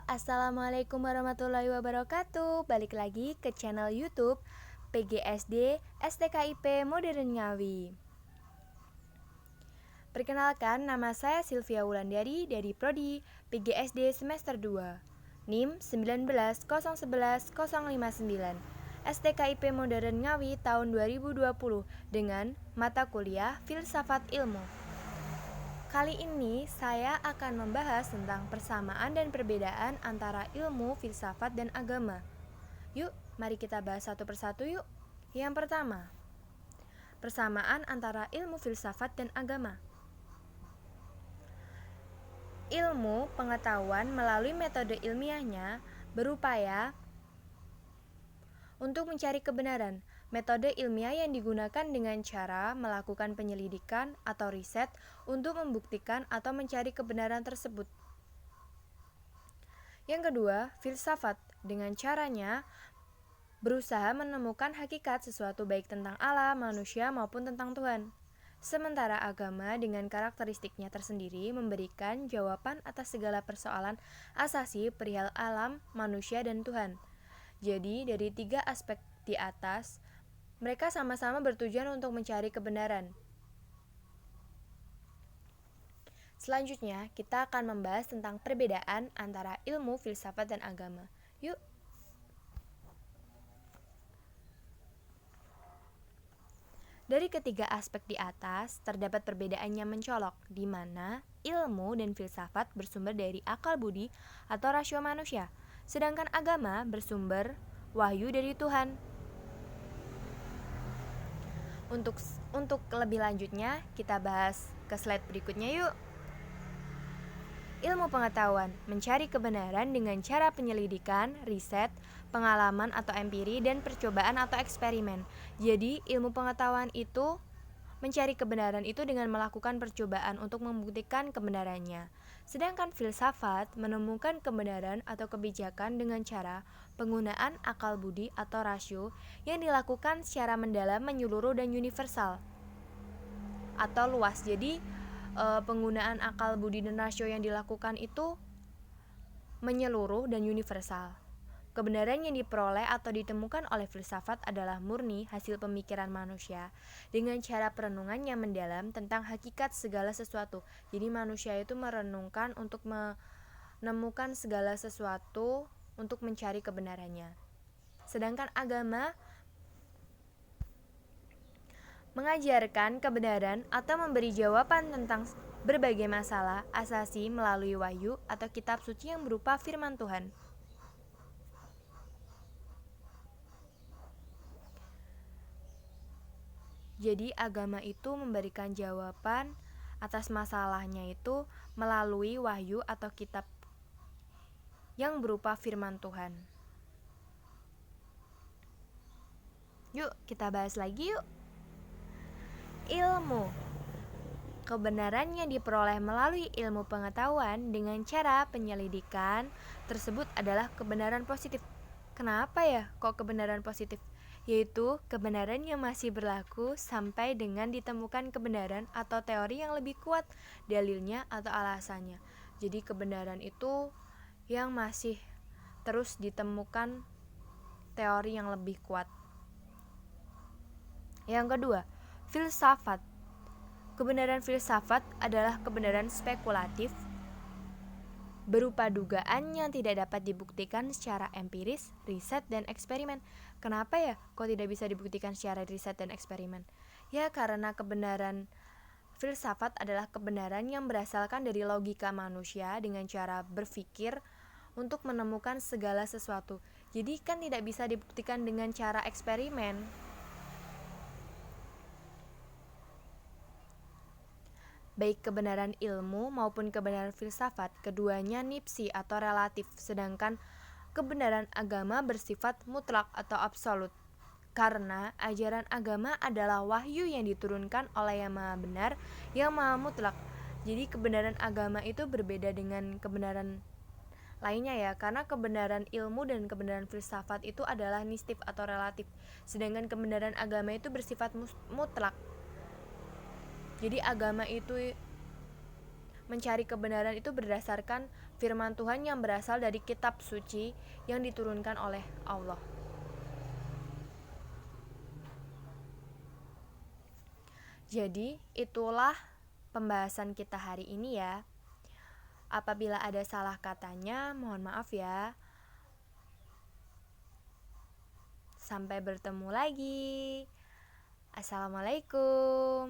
Assalamualaikum warahmatullahi wabarakatuh. Balik lagi ke channel YouTube PGSD STKIP Modern Ngawi. Perkenalkan, nama saya Sylvia Wulandari dari Prodi PGSD semester 2, NIM 190110059, STKIP Modern Ngawi tahun 2020 dengan mata kuliah Filsafat Ilmu. Kali ini saya akan membahas tentang persamaan dan perbedaan antara ilmu, filsafat, dan agama. Yuk, mari kita bahas satu persatu yuk. Yang pertama, persamaan antara ilmu, filsafat, dan agama. Ilmu pengetahuan melalui metode ilmiahnya berupaya untuk mencari kebenaran. Metode ilmiah yang digunakan dengan cara melakukan penyelidikan atau riset untuk membuktikan atau mencari kebenaran tersebut. Yang kedua, filsafat dengan caranya berusaha menemukan hakikat sesuatu baik tentang alam, manusia maupun tentang Tuhan. Sementara agama dengan karakteristiknya tersendiri memberikan jawaban atas segala persoalan asasi perihal alam, manusia, dan Tuhan. Jadi, dari tiga aspek di atas, mereka sama-sama bertujuan untuk mencari kebenaran. Selanjutnya, kita akan membahas tentang perbedaan antara ilmu, filsafat, dan agama. Yuk. Dari ketiga aspek di atas, terdapat perbedaannya mencolok, di mana ilmu dan filsafat bersumber dari akal budi atau rasio manusia, sedangkan agama bersumber wahyu dari Tuhan. Untuk lebih lanjutnya, kita bahas ke slide berikutnya yuk. Ilmu pengetahuan, mencari kebenaran dengan cara penyelidikan, riset, pengalaman atau empiri, dan percobaan atau eksperimen. Jadi, ilmu pengetahuan itu mencari kebenaran itu dengan melakukan percobaan untuk membuktikan kebenarannya. Sedangkan filsafat menemukan kebenaran atau kebijakan dengan cara penggunaan akal budi atau rasio yang dilakukan secara mendalam, menyeluruh, dan universal atau luas. Jadi penggunaan akal budi dan rasio yang dilakukan itu menyeluruh dan universal. Kebenaran yang diperoleh atau ditemukan oleh filsafat adalah murni hasil pemikiran manusia dengan cara perenungan yang mendalam tentang hakikat segala sesuatu. Jadi manusia itu merenungkan untuk menemukan segala sesuatu untuk mencari kebenarannya. Sedangkan agama mengajarkan kebenaran atau memberi jawaban tentang berbagai masalah asasi melalui wahyu atau kitab suci yang berupa firman Tuhan. Jadi agama itu memberikan jawaban atas masalahnya itu melalui wahyu atau kitab yang berupa firman Tuhan. Yuk, kita bahas lagi yuk. Ilmu. Kebenaran yang diperoleh melalui ilmu pengetahuan dengan cara penyelidikan tersebut adalah kebenaran positif. Kenapa ya kok kebenaran positif? Yaitu kebenaran yang masih berlaku sampai dengan ditemukan kebenaran atau teori yang lebih kuat dalilnya atau alasannya. Jadi kebenaran itu yang masih terus ditemukan teori yang lebih kuat. Yang kedua, filsafat. Kebenaran filsafat adalah kebenaran spekulatif berupa dugaan yang tidak dapat dibuktikan secara empiris, riset, dan eksperimen. Kenapa ya kok tidak bisa dibuktikan secara riset dan eksperimen? Ya karena kebenaran filsafat adalah kebenaran yang berasalkan dari logika manusia dengan cara berpikir untuk menemukan segala sesuatu. Jadi kan tidak bisa dibuktikan dengan cara eksperimen. Baik kebenaran ilmu maupun kebenaran filsafat, keduanya nipsi atau relatif, sedangkan kebenaran agama bersifat mutlak atau absolut. Karena ajaran agama adalah wahyu yang diturunkan oleh Yang Maha Benar, Yang Maha Mutlak. Jadi kebenaran agama itu berbeda dengan kebenaran lainnya ya, karena kebenaran ilmu dan kebenaran filsafat itu adalah nistif atau relatif, sedangkan kebenaran agama itu bersifat mutlak. Jadi agama itu mencari kebenaran itu berdasarkan firman Tuhan yang berasal dari kitab suci yang diturunkan oleh Allah. Jadi, itulah pembahasan kita hari ini ya. Apabila ada salah katanya, mohon maaf ya. Sampai bertemu lagi. Assalamualaikum.